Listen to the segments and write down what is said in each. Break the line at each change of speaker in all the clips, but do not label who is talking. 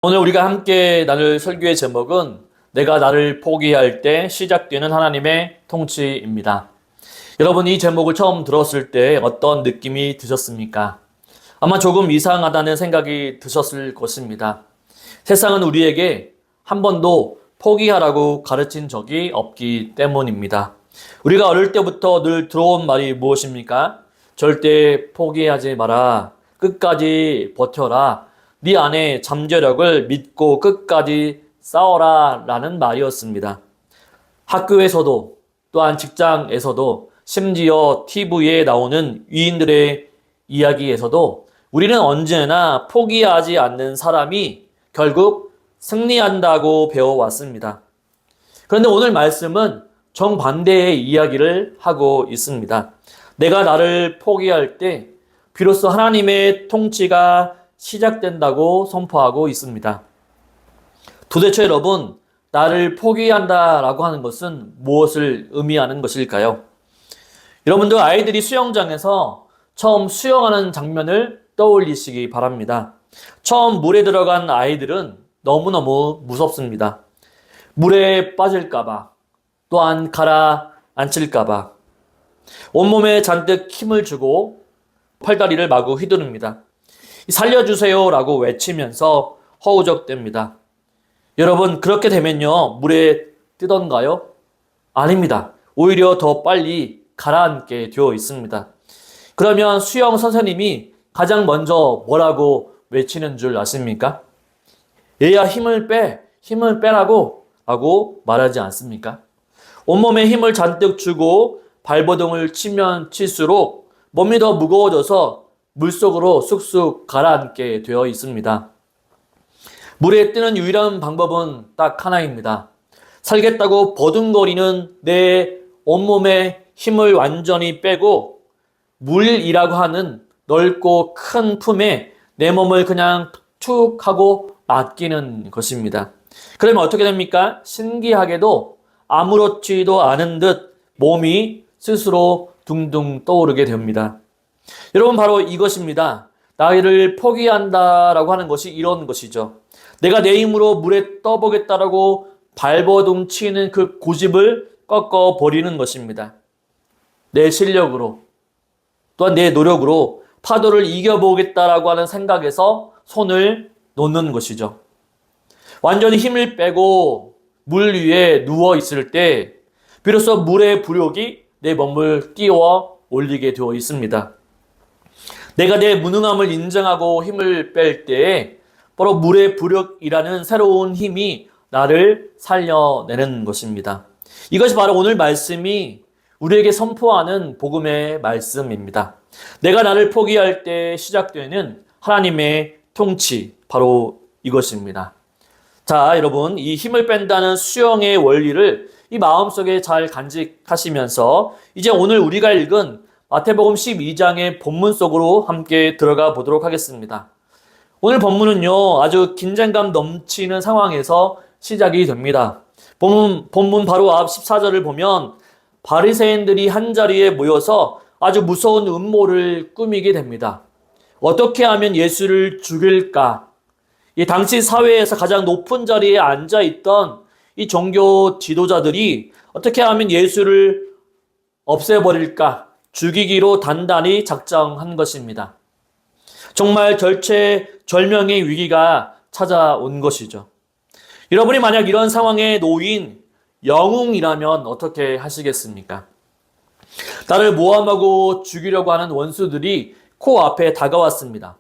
오늘 우리가 함께 나눌 설교의 제목은 내가 나를 포기할 때 시작되는 하나님의 통치입니다. 여러분, 이 제목을 처음 들었을 때 어떤 느낌이 드셨습니까? 아마 조금 이상하다는 생각이 드셨을 것입니다. 세상은 우리에게 한 번도 포기하라고 가르친 적이 없기 때문입니다. 우리가 어릴 때부터 늘 들어온 말이 무엇입니까? 절대 포기하지 마라. 끝까지 버텨라. 네 안에 잠재력을 믿고 끝까지 싸워라 라는 말이었습니다. 학교에서도 또한 직장에서도 심지어 TV에 나오는 위인들의 이야기에서도 우리는 언제나 포기하지 않는 사람이 결국 승리한다고 배워왔습니다. 그런데 오늘 말씀은 정반대의 이야기를 하고 있습니다. 내가 나를 포기할 때 비로소 하나님의 통치가 시작된다고 선포하고 있습니다. 도대체 여러분, 나를 포기한다라고 하는 것은 무엇을 의미하는 것일까요? 여러분들 아이들이 수영장에서 처음 수영하는 장면을 떠올리시기 바랍니다. 처음 물에 들어간 아이들은 너무너무 무섭습니다. 물에 빠질까봐, 또한 가라앉힐까봐 온몸에 잔뜩 힘을 주고 팔다리를 마구 휘두릅니다. 살려주세요라고 외치면서 허우적댑니다. 여러분, 그렇게 되면요, 물에 뜨던가요? 아닙니다. 오히려 더 빨리 가라앉게 되어 있습니다. 그러면 수영 선생님이 가장 먼저 뭐라고 외치는 줄 아십니까? 얘야, 힘을 빼라고 하고 말하지 않습니까? 온몸에 힘을 잔뜩 주고 발버둥을 치면 칠수록 몸이 더 무거워져서 물속으로 쑥쑥 가라앉게 되어 있습니다. 물에 뜨는 유일한 방법은 딱 하나입니다. 살겠다고 버둥거리는 내 온몸에 힘을 완전히 빼고 물이라고 하는 넓고 큰 품에 내 몸을 그냥 툭 하고 맡기는 것입니다. 그러면 어떻게 됩니까? 신기하게도 아무렇지도 않은 듯 몸이 스스로 둥둥 떠오르게 됩니다. 여러분, 바로 이것입니다. 나를 포기한다라고 하는 것이 이런 것이죠. 내가 내 힘으로 물에 떠보겠다라고 발버둥 치는 그 고집을 꺾어버리는 것입니다. 내 실력으로 또한 내 노력으로 파도를 이겨보겠다라고 하는 생각에서 손을 놓는 것이죠. 완전히 힘을 빼고 물 위에 누워 있을 때 비로소 물의 부력이 내 몸을 띄워 올리게 되어 있습니다. 내가 내 무능함을 인정하고 힘을 뺄 때에 바로 물의 부력이라는 새로운 힘이 나를 살려내는 것입니다. 이것이 바로 오늘 말씀이 우리에게 선포하는 복음의 말씀입니다. 내가 나를 포기할 때 시작되는 하나님의 통치, 바로 이것입니다. 자, 여러분, 이 힘을 뺀다는 수영의 원리를 이 마음속에 잘 간직하시면서 이제 오늘 우리가 읽은 마태복음 12장의 본문 속으로 함께 들어가 보도록 하겠습니다. 오늘 본문은요, 아주 긴장감 넘치는 상황에서 시작이 됩니다. 본문 바로 앞 14절을 보면 바리새인들이 한자리에 모여서 아주 무서운 음모를 꾸미게 됩니다. 어떻게 하면 예수를 죽일까? 이 당시 사회에서 가장 높은 자리에 앉아있던 이 종교 지도자들이 어떻게 하면 예수를 없애버릴까? 죽이기로 단단히 작정한 것입니다. 정말 절체절명의 위기가 찾아온 것이죠. 여러분이 만약 이런 상황에 놓인 영웅이라면 어떻게 하시겠습니까? 나를 모함하고 죽이려고 하는 원수들이 코앞에 다가왔습니다.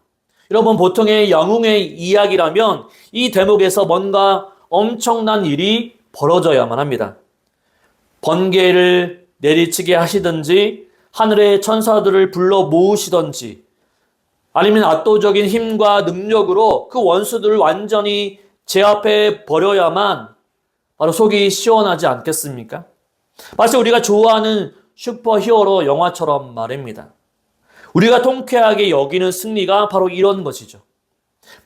여러분, 보통의 영웅의 이야기라면 이 대목에서 뭔가 엄청난 일이 벌어져야만 합니다. 번개를 내리치게 하시든지 하늘의 천사들을 불러 모으시던지 아니면 압도적인 힘과 능력으로 그 원수들을 완전히 제압해 버려야만 바로 속이 시원하지 않겠습니까? 마치 우리가 좋아하는 슈퍼히어로 영화처럼 말입니다. 우리가 통쾌하게 여기는 승리가 바로 이런 것이죠.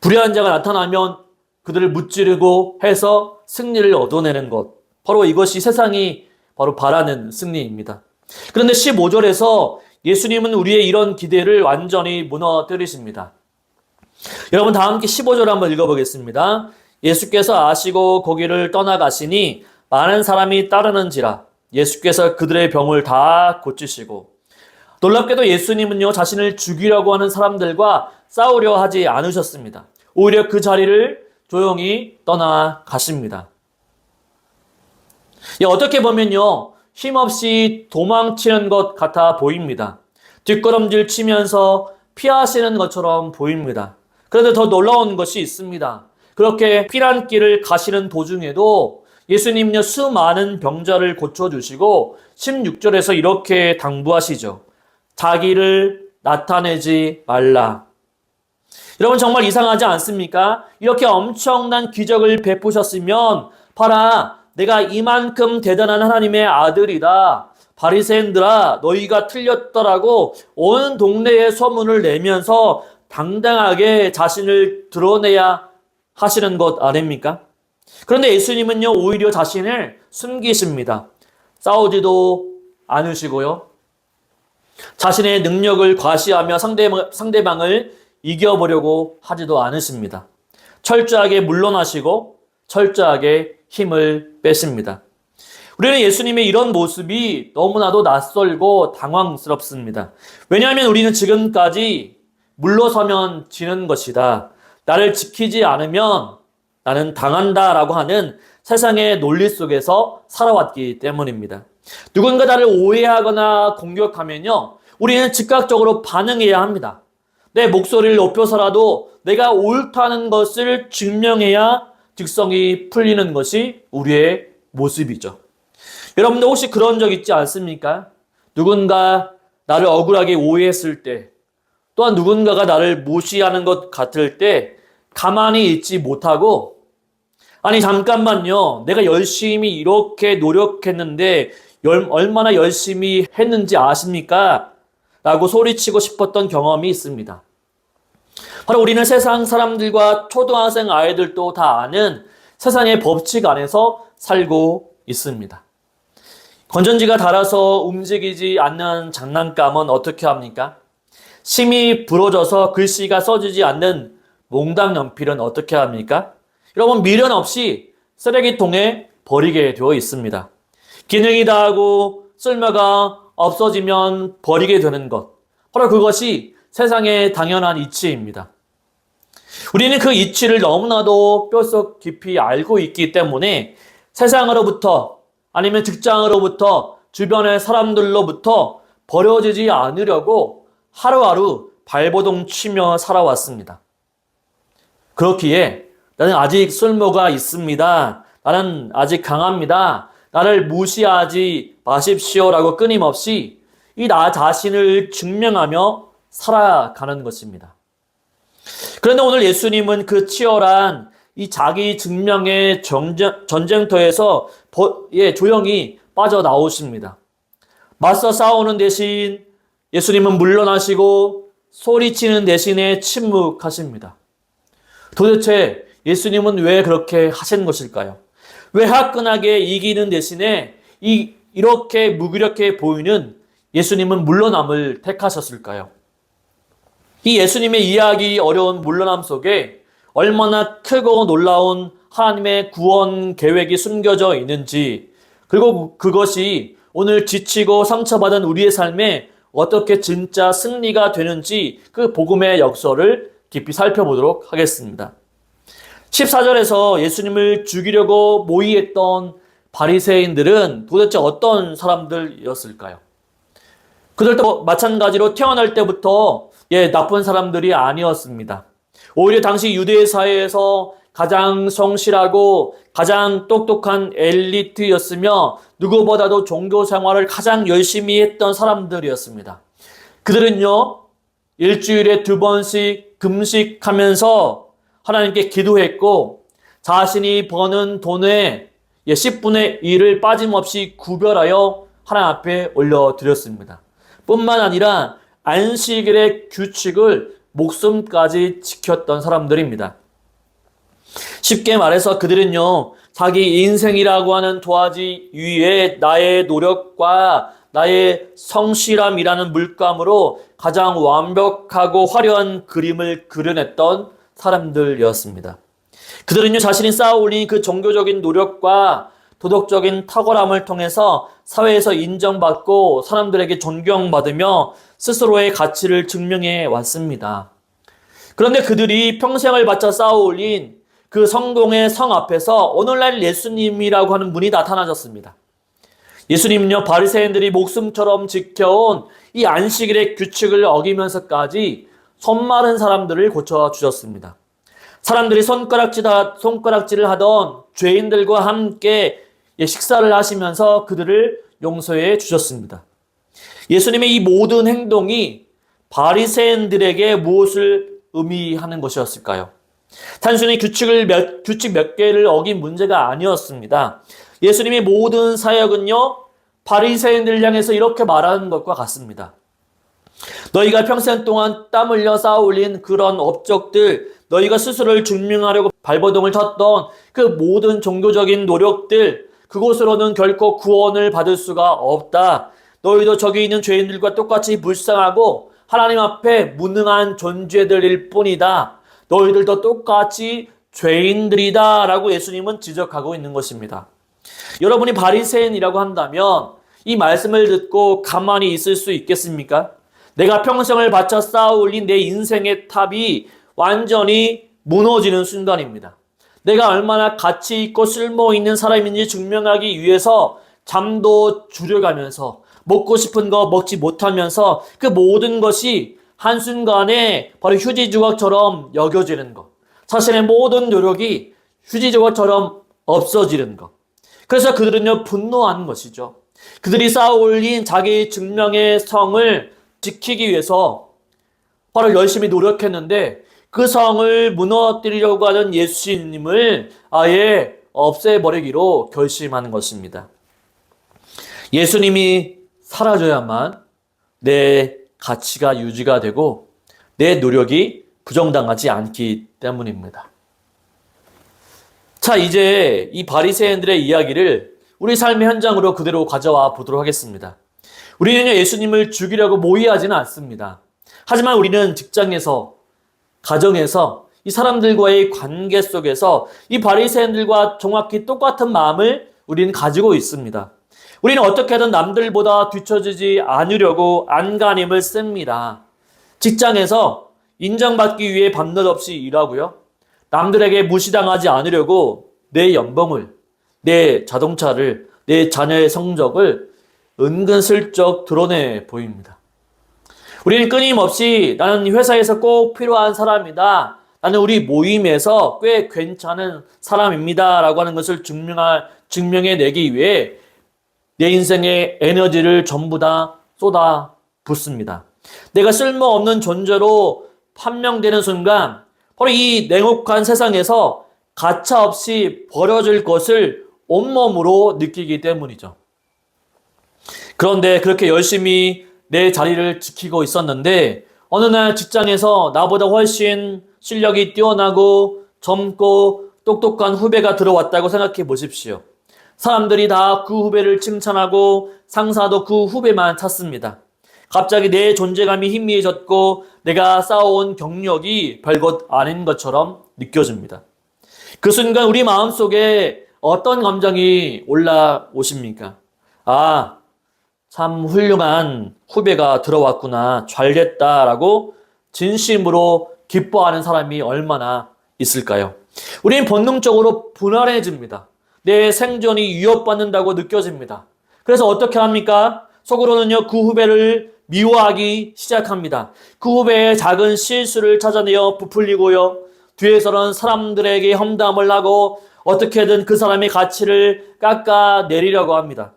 불의한 자가 나타나면 그들을 무찌르고 해서 승리를 얻어내는 것. 바로 이것이 세상이 바로 바라는 승리입니다. 그런데 15절에서 예수님은 우리의 이런 기대를 완전히 무너뜨리십니다. 여러분 다 함께 15절 한번 읽어보겠습니다. 예수께서 아시고 거기를 떠나가시니 많은 사람이 따르는지라 예수께서 그들의 병을 다 고치시고 놀랍게도 예수님은요 자신을 죽이려고 하는 사람들과 싸우려 하지 않으셨습니다. 오히려 그 자리를 조용히 떠나가십니다. 어떻게 보면요 힘없이 도망치는 것 같아 보입니다. 뒷걸음질 치면서 피하시는 것처럼 보입니다. 그런데 더 놀라운 것이 있습니다. 그렇게 피난길을 가시는 도중에도 예수님은요 수많은 병자를 고쳐주시고 16절에서 이렇게 당부하시죠. 자기를 나타내지 말라. 여러분 정말 이상하지 않습니까? 이렇게 엄청난 기적을 베푸셨으면 봐라 내가 이만큼 대단한 하나님의 아들이다. 바리새인들아 너희가 틀렸더라고 온 동네에 소문을 내면서 당당하게 자신을 드러내야 하시는 것 아닙니까? 그런데 예수님은요 오히려 자신을 숨기십니다. 싸우지도 않으시고요. 자신의 능력을 과시하며 상대방을 이겨보려고 하지도 않으십니다. 철저하게 물러나시고 철저하게 힘을 빼십니다. 우리는 예수님의 이런 모습이 너무나도 낯설고 당황스럽습니다. 왜냐하면 우리는 지금까지 물러서면 지는 것이다. 나를 지키지 않으면 나는 당한다라고 하는 세상의 논리 속에서 살아왔기 때문입니다. 누군가 나를 오해하거나 공격하면요, 우리는 즉각적으로 반응해야 합니다. 내 목소리를 높여서라도 내가 옳다는 것을 증명해야 직성이 풀리는 것이 우리의 모습이죠. 여러분들 혹시 그런 적 있지 않습니까? 누군가 나를 억울하게 오해했을 때, 또한 누군가가 나를 무시하는 것 같을 때 가만히 있지 못하고 아니 잠깐만요. 내가 열심히 이렇게 노력했는데 얼마나 열심히 했는지 아십니까? 라고 소리치고 싶었던 경험이 있습니다. 바로 우리는 세상 사람들과 초등학생 아이들도 다 아는 세상의 법칙 안에서 살고 있습니다. 건전지가 닳아서 움직이지 않는 장난감은 어떻게 합니까? 심이 부러져서 글씨가 써지지 않는 몽당 연필은 어떻게 합니까? 여러분 미련 없이 쓰레기통에 버리게 되어 있습니다. 기능이 다하고 쓸모가 없어지면 버리게 되는 것. 바로 그것이 세상의 당연한 이치입니다. 우리는 그 이치를 너무나도 뼛속 깊이 알고 있기 때문에 세상으로부터 아니면 직장으로부터 주변의 사람들로부터 버려지지 않으려고 하루하루 발버둥 치며 살아왔습니다. 그렇기에 나는 아직 쓸모가 있습니다. 나는 아직 강합니다. 나를 무시하지 마십시오라고 끊임없이 이 나 자신을 증명하며 살아가는 것입니다. 그런데 오늘 예수님은 그 치열한 이 자기 증명의 전쟁터에서 조용히 빠져나오십니다. 맞서 싸우는 대신 예수님은 물러나시고 소리치는 대신에 침묵하십니다. 도대체 예수님은 왜 그렇게 하신 것일까요? 왜 화끈하게 이기는 대신에 이렇게 무기력해 보이는 예수님은 물러남을 택하셨을까요? 이 예수님의 이해하기 어려운 물러남 속에 얼마나 크고 놀라운 하나님의 구원 계획이 숨겨져 있는지, 그리고 그것이 오늘 지치고 상처받은 우리의 삶에 어떻게 진짜 승리가 되는지 그 복음의 역설을 깊이 살펴보도록 하겠습니다. 14절에서 예수님을 죽이려고 모의했던 바리새인들은 도대체 어떤 사람들이었을까요? 그들도 마찬가지로 태어날 때부터 나쁜 사람들이 아니었습니다. 오히려 당시 유대 사회에서 가장 성실하고 가장 똑똑한 엘리트였으며 누구보다도 종교 생활을 가장 열심히 했던 사람들이었습니다. 그들은요, 일주일에 2번씩 금식하면서 하나님께 기도했고 자신이 버는 돈의 10분의 1을 빠짐없이 구별하여 하나님 앞에 올려드렸습니다. 뿐만 아니라 안식일의 규칙을 목숨까지 지켰던 사람들입니다. 쉽게 말해서 그들은요, 자기 인생이라고 하는 도화지 위에 나의 노력과 나의 성실함이라는 물감으로 가장 완벽하고 화려한 그림을 그려냈던 사람들이었습니다. 그들은요, 자신이 쌓아올린 그 종교적인 노력과 도덕적인 탁월함을 통해서 사회에서 인정받고 사람들에게 존경받으며 스스로의 가치를 증명해 왔습니다. 그런데 그들이 평생을 바쳐 쌓아올린 그 성공의 성 앞에서 오늘날 예수님이라고 하는 분이 나타나셨습니다. 예수님은요, 바리새인들이 목숨처럼 지켜온 이 안식일의 규칙을 어기면서까지 손마른 사람들을 고쳐주셨습니다. 사람들이 손가락질을 하던 죄인들과 함께 식사를 하시면서 그들을 용서해 주셨습니다. 예수님의 이 모든 행동이 바리새인들에게 무엇을 의미하는 것이었을까요? 단순히 규칙 몇 개를 어긴 문제가 아니었습니다. 예수님의 모든 사역은요, 바리새인들 향해서 이렇게 말하는 것과 같습니다. 너희가 평생 동안 땀 흘려 쌓아올린 그런 업적들, 너희가 스스로를 증명하려고 발버둥을 쳤던 그 모든 종교적인 노력들, 그곳으로는 결코 구원을 받을 수가 없다. 너희도 저기 있는 죄인들과 똑같이 불쌍하고 하나님 앞에 무능한 존재들일 뿐이다. 너희들도 똑같이 죄인들이다 라고 예수님은 지적하고 있는 것입니다. 여러분이 바리새인이라고 한다면 이 말씀을 듣고 가만히 있을 수 있겠습니까? 내가 평생을 바쳐 쌓아올린 내 인생의 탑이 완전히 무너지는 순간입니다. 내가 얼마나 가치 있고 쓸모 있는 사람인지 증명하기 위해서 잠도 줄여가면서 먹고 싶은 거 먹지 못하면서 그 모든 것이 한순간에 바로 휴지 조각처럼 여겨지는 것. 자신의 모든 노력이 휴지 조각처럼 없어지는 것. 그래서 그들은요, 분노하는 것이죠. 그들이 쌓아올린 자기 증명의 성을 지키기 위해서 바로 열심히 노력했는데 그 성을 무너뜨리려고 하는 예수님을 아예 없애버리기로 결심하는 것입니다. 예수님이 사라져야만 내 가치가 유지가 되고 내 노력이 부정당하지 않기 때문입니다. 자, 이제 이 바리새인들의 이야기를 우리 삶의 현장으로 그대로 가져와 보도록 하겠습니다. 우리는 예수님을 죽이려고 모의하지는 않습니다. 하지만 우리는 직장에서, 가정에서, 이 사람들과의 관계 속에서 이 바리새인들과 정확히 똑같은 마음을 우리는 가지고 있습니다. 우리는 어떻게든 남들보다 뒤처지지 않으려고 안간힘을 씁니다. 직장에서 인정받기 위해 밤낮 없이 일하고요. 남들에게 무시당하지 않으려고 내 연봉을, 내 자동차를, 내 자녀의 성적을 은근슬쩍 드러내 보입니다. 우리는 끊임없이 나는 회사에서 꼭 필요한 사람이다. 나는 우리 모임에서 꽤 괜찮은 사람입니다. 라고 하는 것을 증명해내기 위해 내 인생의 에너지를 전부 다 쏟아 붓습니다. 내가 쓸모없는 존재로 판명되는 순간 바로 이 냉혹한 세상에서 가차없이 버려질 것을 온몸으로 느끼기 때문이죠. 그런데 그렇게 열심히 내 자리를 지키고 있었는데 어느 날 직장에서 나보다 훨씬 실력이 뛰어나고 젊고 똑똑한 후배가 들어왔다고 생각해 보십시오. 사람들이 다 그 후배를 칭찬하고 상사도 그 후배만 찾습니다. 갑자기 내 존재감이 희미해졌고 내가 쌓아온 경력이 별것 아닌 것처럼 느껴집니다. 그 순간 우리 마음속에 어떤 감정이 올라오십니까? 아, 참 훌륭한 후배가 들어왔구나, 잘됐다라고 진심으로 기뻐하는 사람이 얼마나 있을까요? 우리는 본능적으로 불안해집니다. 내 생존이 위협받는다고 느껴집니다. 그래서 어떻게 합니까? 속으로는요, 그 후배를 미워하기 시작합니다. 그 후배의 작은 실수를 찾아내어 부풀리고요. 뒤에서는 사람들에게 험담을 하고 어떻게든 그 사람의 가치를 깎아내리려고 합니다.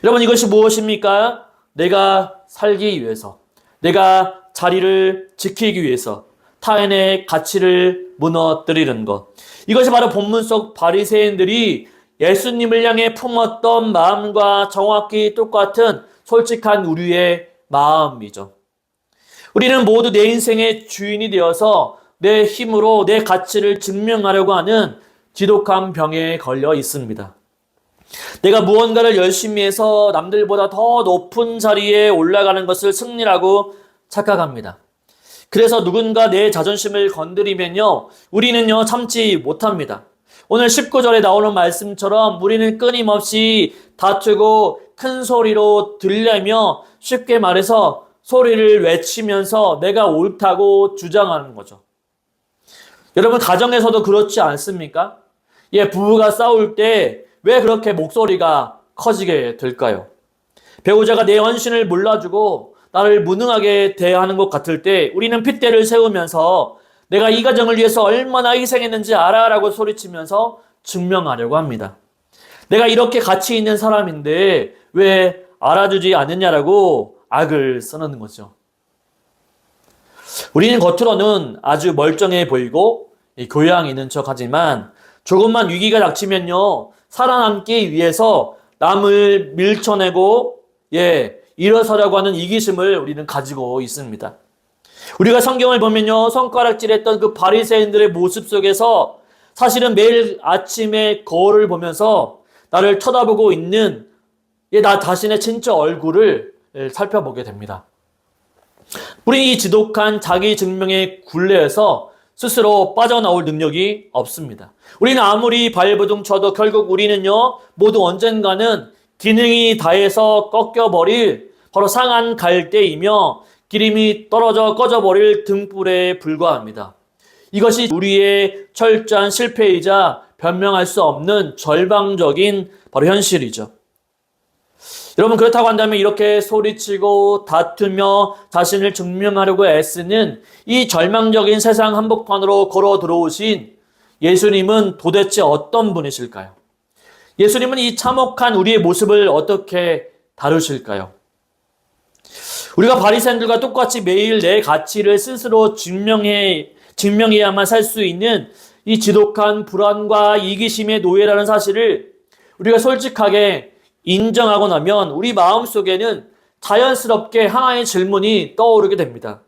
여러분, 이것이 무엇입니까? 내가 살기 위해서, 내가 자리를 지키기 위해서 타인의 가치를 무너뜨리는 것. 이것이 바로 본문 속 바리새인들이 예수님을 향해 품었던 마음과 정확히 똑같은 솔직한 우리의 마음이죠. 우리는 모두 내 인생의 주인이 되어서 내 힘으로 내 가치를 증명하려고 하는 지독한 병에 걸려 있습니다. 내가 무언가를 열심히 해서 남들보다 더 높은 자리에 올라가는 것을 승리라고 착각합니다. 그래서 누군가 내 자존심을 건드리면요, 우리는요, 참지 못합니다. 오늘 19절에 나오는 말씀처럼 우리는 끊임없이 다투고 큰 소리로 들려며 쉽게 말해서 소리를 외치면서 내가 옳다고 주장하는 거죠. 여러분, 가정에서도 그렇지 않습니까? 부부가 싸울 때 왜 그렇게 목소리가 커지게 될까요? 배우자가 내 헌신을 몰라주고 나를 무능하게 대하는 것 같을 때 우리는 핏대를 세우면서 내가 이 가정을 위해서 얼마나 희생했는지 알아라고 소리치면서 증명하려고 합니다. 내가 이렇게 가치 있는 사람인데 왜 알아주지 않느냐라고 악을 써놓는 거죠. 우리는 겉으로는 아주 멀쩡해 보이고 교양 있는 척하지만 조금만 위기가 닥치면요, 살아남기 위해서 남을 밀쳐내고 일어서려고 하는 이기심을 우리는 가지고 있습니다. 우리가 성경을 보면요, 손가락질했던 그 바리새인들의 모습 속에서 사실은 매일 아침에 거울을 보면서 나를 쳐다보고 있는 나 자신의 진짜 얼굴을 살펴보게 됩니다. 우리는 이 지독한 자기 증명의 굴레에서 스스로 빠져나올 능력이 없습니다. 우리는 아무리 발버둥 쳐도 결국 우리는요, 모두 언젠가는 기능이 다해서 꺾여버릴 바로 상한 갈대이며 기름이 떨어져 꺼져버릴 등불에 불과합니다. 이것이 우리의 철저한 실패이자 변명할 수 없는 절망적인 바로 현실이죠. 여러분, 그렇다고 한다면 이렇게 소리치고 다투며 자신을 증명하려고 애쓰는 이 절망적인 세상 한복판으로 걸어 들어오신 예수님은 도대체 어떤 분이실까요? 예수님은 이 참혹한 우리의 모습을 어떻게 다루실까요? 우리가 바리새인들과 똑같이 매일 내 가치를 스스로 증명해야만 살 수 있는 이 지독한 불안과 이기심의 노예라는 사실을 우리가 솔직하게 인정하고 나면 우리 마음속에는 자연스럽게 하나의 질문이 떠오르게 됩니다.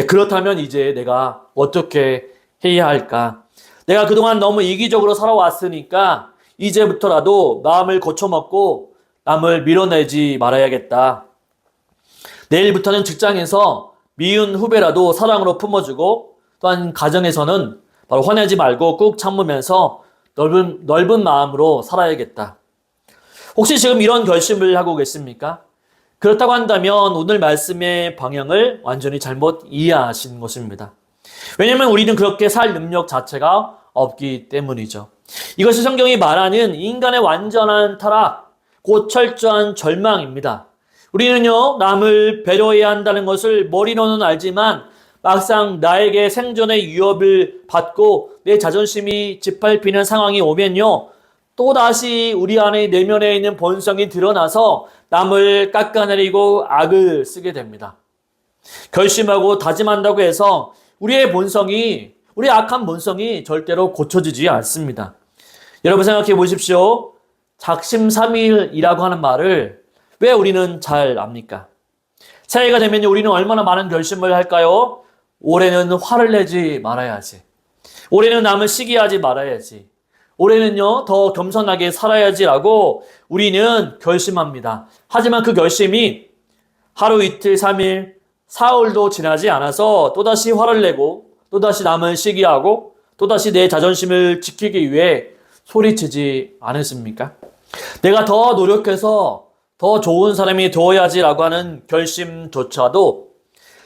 그렇다면 이제 내가 어떻게 해야 할까? 내가 그동안 너무 이기적으로 살아왔으니까 이제부터라도 마음을 고쳐먹고 남을 밀어내지 말아야겠다. 내일부터는 직장에서 미운 후배라도 사랑으로 품어주고, 또한 가정에서는 바로 화내지 말고 꾹 참으면서 넓은 마음으로 살아야겠다. 혹시 지금 이런 결심을 하고 계십니까? 그렇다고 한다면 오늘 말씀의 방향을 완전히 잘못 이해하신 것입니다. 왜냐하면 우리는 그렇게 살 능력 자체가 없기 때문이죠. 이것이 성경이 말하는 인간의 완전한 타락, 곧 철저한 절망입니다. 우리는요, 남을 배려해야 한다는 것을 머리로는 알지만 막상 나에게 생존의 위협을 받고 내 자존심이 짓밟히는 상황이 오면요, 또다시 우리 안에 내면에 있는 본성이 드러나서 남을 깎아내리고 악을 쓰게 됩니다. 결심하고 다짐한다고 해서 우리의 악한 본성이 절대로 고쳐지지 않습니다. 여러분 생각해 보십시오. 작심삼일이라고 하는 말을 왜 우리는 잘 압니까? 새해가 되면 우리는 얼마나 많은 결심을 할까요? 올해는 화를 내지 말아야지. 올해는 남을 시기하지 말아야지. 올해는요, 더 겸손하게 살아야지라고 우리는 결심합니다. 하지만 그 결심이 하루 이틀 3일 사흘도 지나지 않아서 또다시 화를 내고 또다시 남을 시기하고 또다시 내 자존심을 지키기 위해 소리치지 않으십니까? 내가 더 노력해서 더 좋은 사람이 되어야지라고 하는 결심조차도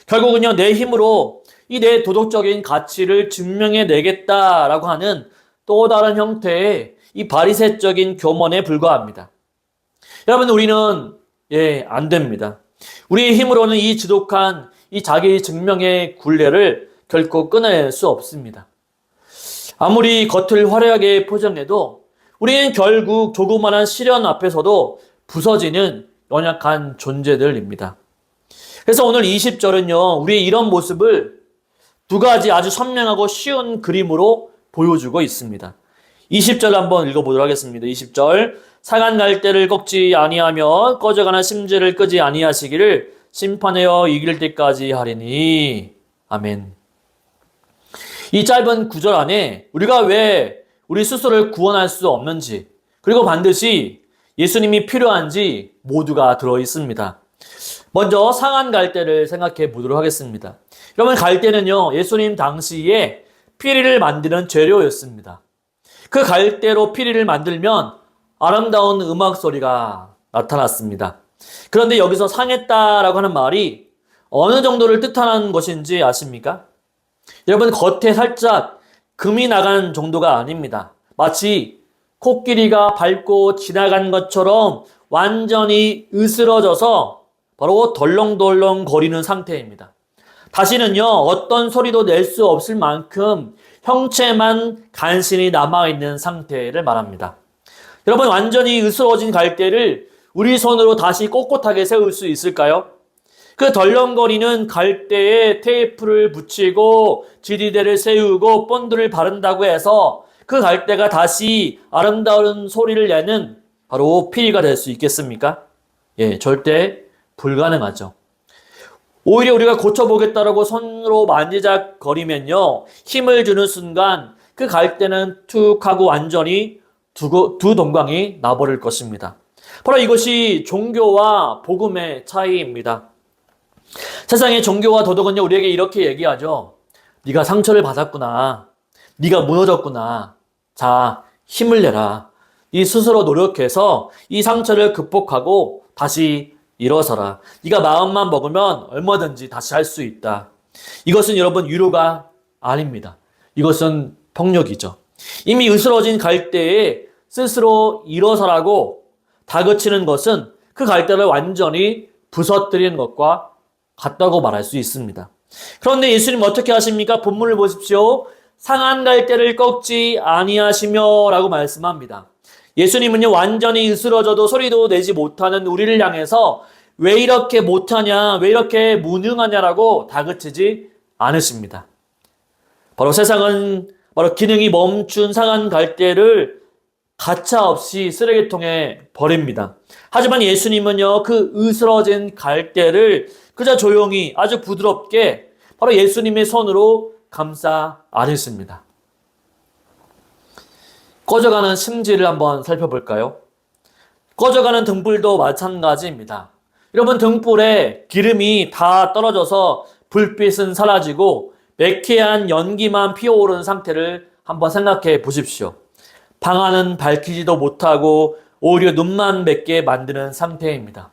결국은요, 내 힘으로 이 내 도덕적인 가치를 증명해내겠다라고 하는 또 다른 형태의 이 바리새적인 교만에 불과합니다. 여러분, 우리는 안 됩니다. 우리의 힘으로는 이 지독한 이 자기 증명의 굴레를 결코 끊어낼 수 없습니다. 아무리 겉을 화려하게 포장해도 우리는 결국 조그마한 시련 앞에서도 부서지는 연약한 존재들입니다. 그래서 오늘 20절은요, 우리의 이런 모습을 두 가지 아주 선명하고 쉬운 그림으로 보여주고 있습니다. 20절 한번 읽어보도록 하겠습니다. 20절, 상한 갈대를 꺾지 아니하며 꺼져가는 심지를 끄지 아니하시기를 심판하여 이길 때까지 하리니. 아멘. 이 짧은 구절 안에 우리가 왜 우리 스스로를 구원할 수 없는지, 그리고 반드시 예수님이 필요한지 모두가 들어 있습니다. 먼저 상한 갈대를 생각해 보도록 하겠습니다. 여러분, 갈대는요, 예수님 당시에 피리를 만드는 재료였습니다. 그 갈대로 피리를 만들면 아름다운 음악 소리가 나타났습니다. 그런데 여기서 상했다라고 하는 말이 어느 정도를 뜻하는 것인지 아십니까? 여러분, 겉에 살짝 금이 나간 정도가 아닙니다. 마치 코끼리가 밟고 지나간 것처럼 완전히 으스러져서 바로 덜렁덜렁 거리는 상태입니다. 다시는요, 어떤 소리도 낼 수 없을 만큼 형체만 간신히 남아있는 상태를 말합니다. 여러분, 완전히 으스러진 갈대를 우리 손으로 다시 꼿꼿하게 세울 수 있을까요? 그 덜렁거리는 갈대에 테이프를 붙이고 지리대를 세우고 본드를 바른다고 해서 그 갈대가 다시 아름다운 소리를 내는 바로 피리가 될 수 있겠습니까? 예, 절대 불가능하죠. 오히려 우리가 고쳐보겠다라고 손으로 만지작거리면요, 힘을 주는 순간 그 갈대는 툭 하고 완전히 두 동강이 나버릴 것입니다. 바로 이것이 종교와 복음의 차이입니다. 세상의 종교와 도덕은요, 우리에게 이렇게 얘기하죠. 네가 상처를 받았구나. 네가 무너졌구나. 자, 힘을 내라. 네 스스로 노력해서 이 상처를 극복하고 다시 일어서라. 네가 마음만 먹으면 얼마든지 다시 할 수 있다. 이것은 여러분 위로가 아닙니다. 이것은 폭력이죠. 이미 으스러진 갈대에 스스로 일어서라고 다그치는 것은 그 갈대를 완전히 부서뜨리는 것과 같다고 말할 수 있습니다. 그런데 예수님 어떻게 하십니까? 본문을 보십시오. 상한 갈대를 꺾지 아니하시며 라고 말씀합니다. 예수님은요, 완전히 으스러져도 소리도 내지 못하는 우리를 향해서 왜 이렇게 못하냐, 왜 이렇게 무능하냐라고 다그치지 않으십니다. 바로 세상은 바로 기능이 멈춘 상한 갈대를 가차없이 쓰레기통에 버립니다. 하지만 예수님은요, 그 으스러진 갈대를 그저 조용히 아주 부드럽게 바로 예수님의 손으로 감싸 안으십니다. 꺼져가는 심지를 한번 살펴볼까요? 꺼져가는 등불도 마찬가지입니다. 여러분, 등불에 기름이 다 떨어져서 불빛은 사라지고 매캐한 연기만 피어오르는 상태를 한번 생각해 보십시오. 방 안은 밝히지도 못하고 오히려 눈만 맺게 만드는 상태입니다.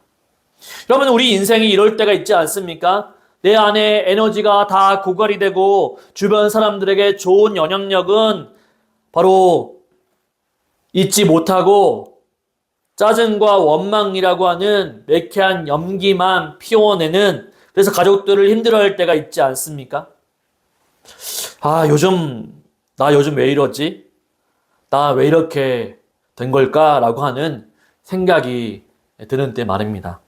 여러분, 우리 인생이 이럴 때가 있지 않습니까? 내 안에 에너지가 다 고갈이 되고 주변 사람들에게 좋은 영향력은 바로 잊지 못하고 짜증과 원망이라고 하는 매캐한 염기만 피워내는, 그래서 가족들을 힘들어할 때가 있지 않습니까? 아, 나 요즘 왜 이러지? 나 왜 이렇게 된 걸까라고 하는 생각이 드는 때 말입니다.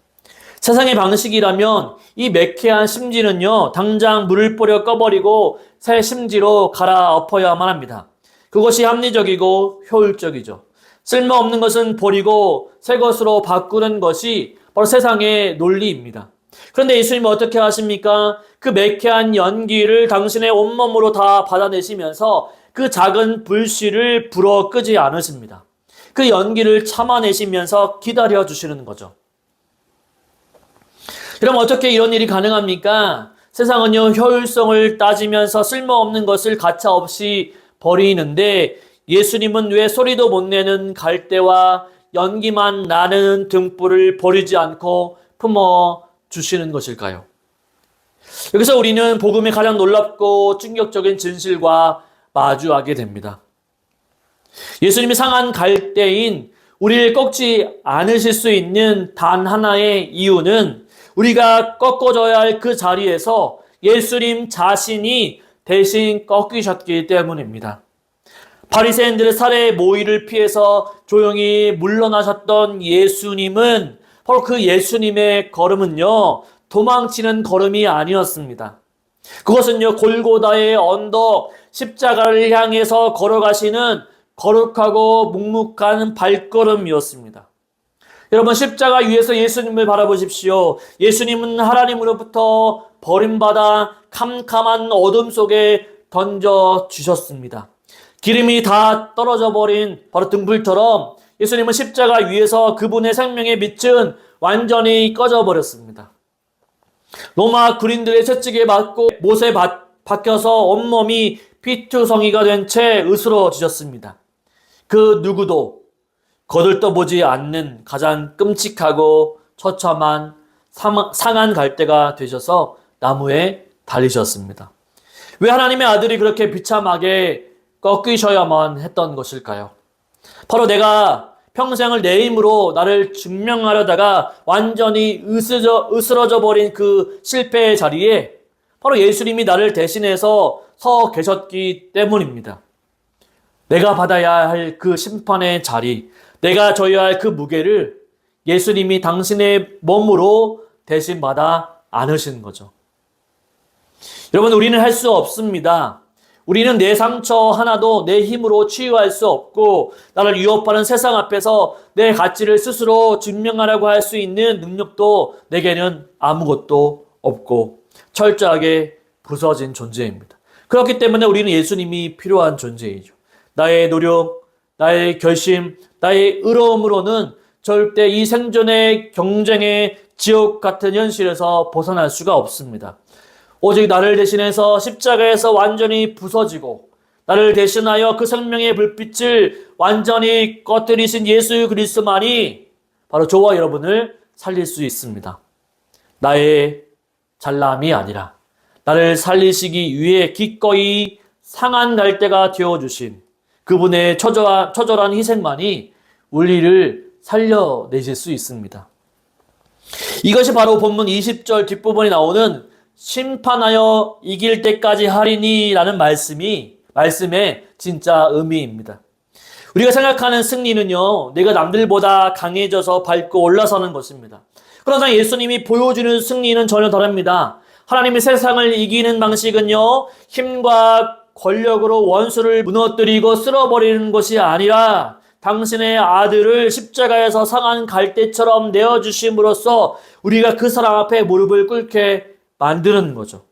세상의 방식이라면 이 매캐한 심지는요, 당장 물을 뿌려 꺼버리고 새 심지로 갈아엎어야만 합니다. 그것이 합리적이고 효율적이죠. 쓸모없는 것은 버리고 새 것으로 바꾸는 것이 바로 세상의 논리입니다. 그런데 예수님은 어떻게 하십니까? 그 매캐한 연기를 당신의 온몸으로 다 받아내시면서 그 작은 불씨를 불어 끄지 않으십니다. 그 연기를 참아내시면서 기다려주시는 거죠. 그럼 어떻게 이런 일이 가능합니까? 세상은요, 효율성을 따지면서 쓸모없는 것을 가차없이 버리는데 예수님은 왜 소리도 못 내는 갈대와 연기만 나는 등불을 버리지 않고 품어 주시는 것일까요? 여기서 우리는 복음의 가장 놀랍고 충격적인 진실과 마주하게 됩니다. 예수님이 상한 갈대인 우리를 꺾지 않으실 수 있는 단 하나의 이유는 우리가 꺾어져야 할 그 자리에서 예수님 자신이 대신 꺾이셨기 때문입니다. 바리새인들의 살해 모의를 피해서 조용히 물러나셨던 예수님은 바로 그 예수님의 걸음은요, 도망치는 걸음이 아니었습니다. 그것은요, 골고다의 언덕 십자가를 향해서 걸어가시는 거룩하고 묵묵한 발걸음이었습니다. 여러분, 십자가 위에서 예수님을 바라보십시오. 예수님은 하나님으로부터 버림받아 캄캄한 어둠 속에 던져주셨습니다. 기름이 다 떨어져 버린 바로 등불처럼 예수님은 십자가 위에서 그분의 생명의 빛은 완전히 꺼져 버렸습니다. 로마 군인들의 채찍에 맞고 못에 박혀서 온몸이 피투성이가 된 채 으스러지셨습니다. 그 누구도 거들떠보지 않는 가장 끔찍하고 처참한 상한 갈대가 되셔서 나무에 달리셨습니다. 왜 하나님의 아들이 그렇게 비참하게 꺾이셔야만 했던 것일까요? 바로 내가 평생을 내 힘으로 나를 증명하려다가 완전히 으스러져 버린 그 실패의 자리에 바로 예수님이 나를 대신해서 서 계셨기 때문입니다. 내가 받아야 할 그 심판의 자리, 내가 져야 할 그 무게를 예수님이 당신의 몸으로 대신 받아 안으신 거죠. 여러분, 우리는 할 수 없습니다. 우리는 내 상처 하나도 내 힘으로 치유할 수 없고, 나를 위협하는 세상 앞에서 내 가치를 스스로 증명하려고 할 수 있는 능력도 내게는 아무것도 없고 철저하게 부서진 존재입니다. 그렇기 때문에 우리는 예수님이 필요한 존재이죠. 나의 노력, 나의 결심, 나의 의로움으로는 절대 이 생존의 경쟁의 지옥 같은 현실에서 벗어날 수가 없습니다. 오직 나를 대신해서 십자가에서 완전히 부서지고 나를 대신하여 그 생명의 불빛을 완전히 꺼뜨리신 예수 그리스도만이 바로 저와 여러분을 살릴 수 있습니다. 나의 잘남이 아니라 나를 살리시기 위해 기꺼이 상한 갈대가 되어주신 그분의 처절한 희생만이 우리를 살려내실 수 있습니다. 이것이 바로 본문 20절 뒷부분에 나오는 심판하여 이길 때까지 하리니 라는 말씀의 진짜 의미입니다. 우리가 생각하는 승리는요, 내가 남들보다 강해져서 밟고 올라서는 것입니다. 그러나 예수님이 보여주는 승리는 전혀 다릅니다. 하나님의 세상을 이기는 방식은요, 힘과 권력으로 원수를 무너뜨리고 쓸어버리는 것이 아니라 당신의 아들을 십자가에서 상한 갈대처럼 내어주심으로써 우리가 그 사람 앞에 무릎을 꿇게 만드는 거죠.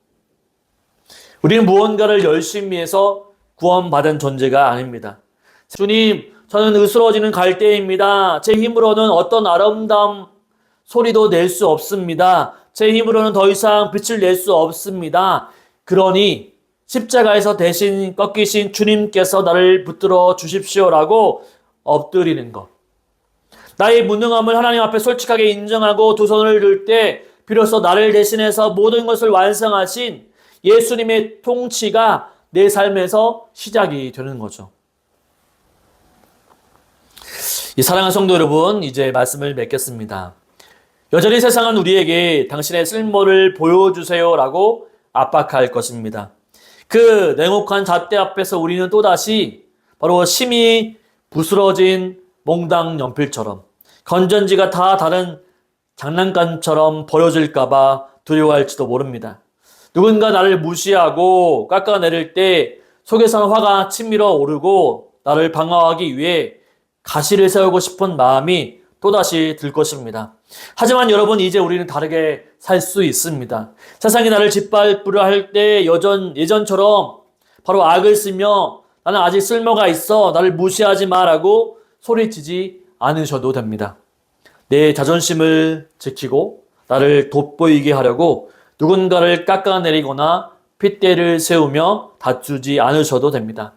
우리는 무언가를 열심히 해서 구원받은 존재가 아닙니다. 주님, 저는 으스러지는 갈대입니다. 제 힘으로는 어떤 아름다운 소리도 낼 수 없습니다. 제 힘으로는 더 이상 빛을 낼 수 없습니다. 그러니 십자가에서 대신 꺾이신 주님께서 나를 붙들어 주십시오라고 엎드리는 것. 나의 무능함을 하나님 앞에 솔직하게 인정하고 두 손을 들 때 비로소 나를 대신해서 모든 것을 완성하신 예수님의 통치가 내 삶에서 시작이 되는 거죠. 이 사랑하는 성도 여러분, 이제 말씀을 맺겠습니다. 여전히 세상은 우리에게 당신의 쓸모를 보여주세요라고 압박할 것입니다. 그 냉혹한 잣대 앞에서 우리는 또다시 바로 심히 부스러진 몽당 연필처럼 건전지가 다 다른 장난감처럼 버려질까봐 두려워할지도 모릅니다. 누군가 나를 무시하고 깎아내릴 때 속에서는 화가 치밀어 오르고 나를 방어하기 위해 가시를 세우고 싶은 마음이 또다시 들 것입니다. 하지만 여러분, 이제 우리는 다르게 살 수 있습니다. 세상이 나를 짓밟으려 할 때 예전처럼 바로 악을 쓰며 나는 아직 쓸모가 있어, 나를 무시하지 마라고 소리치지 않으셔도 됩니다. 내 자존심을 지키고 나를 돋보이게 하려고 누군가를 깎아내리거나 핏대를 세우며 다투지 않으셔도 됩니다.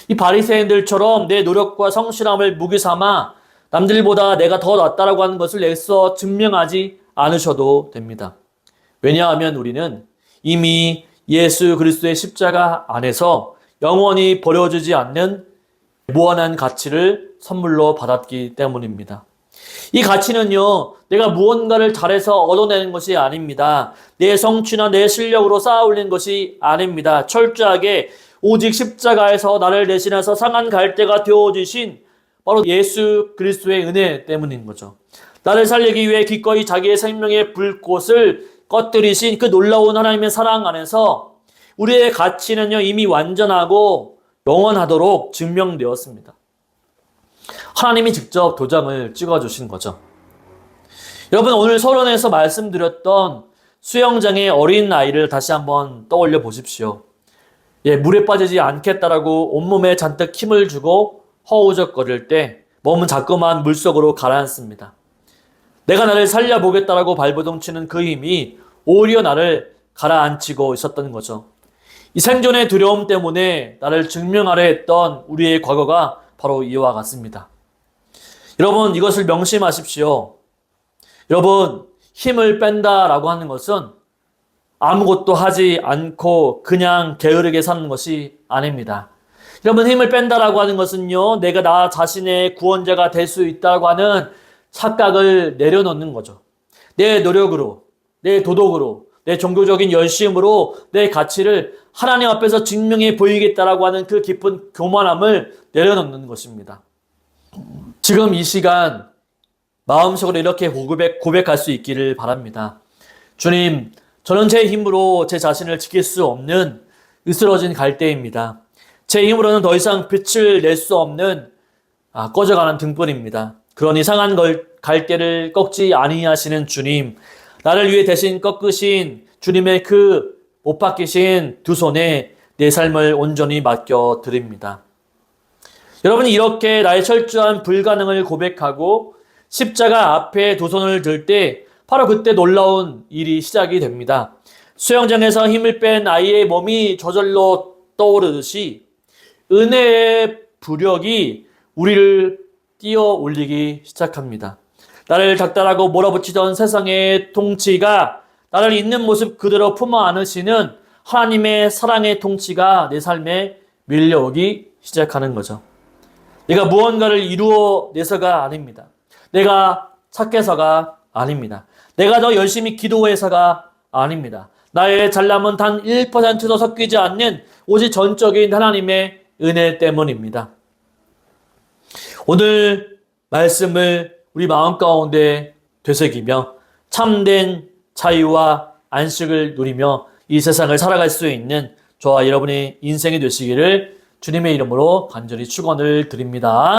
이 바리새인들처럼 내 노력과 성실함을 무기 삼아 남들보다 내가 더 낫다라고 하는 것을 애써 증명하지 않으셔도 됩니다. 왜냐하면 우리는 이미 예수 그리스도의 십자가 안에서 영원히 버려지지 않는 무한한 가치를 선물로 받았기 때문입니다. 이 가치는요, 내가 무언가를 잘해서 얻어내는 것이 아닙니다. 내 성취나 내 실력으로 쌓아 올린 것이 아닙니다. 철저하게 오직 십자가에서 나를 대신해서 상한 갈대가 되어주신 바로 예수 그리스도의 은혜 때문인 거죠. 나를 살리기 위해 기꺼이 자기의 생명의 불꽃을 꺼뜨리신 그 놀라운 하나님의 사랑 안에서 우리의 가치는요, 이미 완전하고 영원하도록 증명되었습니다. 하나님이 직접 도장을 찍어주신 거죠. 여러분, 오늘 서론에서 말씀드렸던 수영장의 어린 아이를 다시 한번 떠올려 보십시오. 물에 빠지지 않겠다라고 온몸에 잔뜩 힘을 주고 허우적거릴 때 몸은 자꾸만 물속으로 가라앉습니다. 내가 나를 살려보겠다라고 발버둥치는 그 힘이 오히려 나를 가라앉히고 있었던 거죠. 이 생존의 두려움 때문에 나를 증명하려 했던 우리의 과거가 바로 이와 같습니다. 여러분, 이것을 명심하십시오. 여러분, 힘을 뺀다라고 하는 것은 아무것도 하지 않고 그냥 게으르게 사는 것이 아닙니다. 여러분, 힘을 뺀다라고 하는 것은요, 내가 나 자신의 구원자가 될 수 있다고 하는 착각을 내려놓는 거죠. 내 노력으로, 내 도덕으로, 내 종교적인 열심으로 내 가치를 하나님 앞에서 증명해 보이겠다라고 하는 그 깊은 교만함을 내려놓는 것입니다. 지금 이 시간 마음속으로 이렇게 고백할 수 있기를 바랍니다. 주님, 저는 제 힘으로 제 자신을 지킬 수 없는 으스러진 갈대입니다. 제 힘으로는 더 이상 빛을 낼 수 없는 꺼져가는 등불입니다. 그런 이상한 갈대를 꺾지 아니하시는 주님, 나를 위해 대신 꺾으신 주님의 그 못 박히신 두 손에 내 삶을 온전히 맡겨 드립니다. 여러분이 이렇게 나의 철저한 불가능을 고백하고 십자가 앞에 두 손을 들 때 바로 그때 놀라운 일이 시작이 됩니다. 수영장에서 힘을 뺀 아이의 몸이 저절로 떠오르듯이 은혜의 부력이 우리를 뛰어 올리기 시작합니다. 나를 닥달하고 몰아붙이던 세상의 통치가 나를 있는 모습 그대로 품어 안으시는 하나님의 사랑의 통치가 내 삶에 밀려오기 시작하는 거죠. 내가 무언가를 이루어내서가 아닙니다. 내가 착해서가 아닙니다. 내가 더 열심히 기도해서가 아닙니다. 나의 잘남은 단 1%도 섞이지 않는 오직 전적인 하나님의 은혜 때문입니다. 오늘 말씀을 우리 마음 가운데 되새기며 참된 자유와 안식을 누리며 이 세상을 살아갈 수 있는 저와 여러분의 인생이 되시기를 주님의 이름으로 간절히 축원을 드립니다.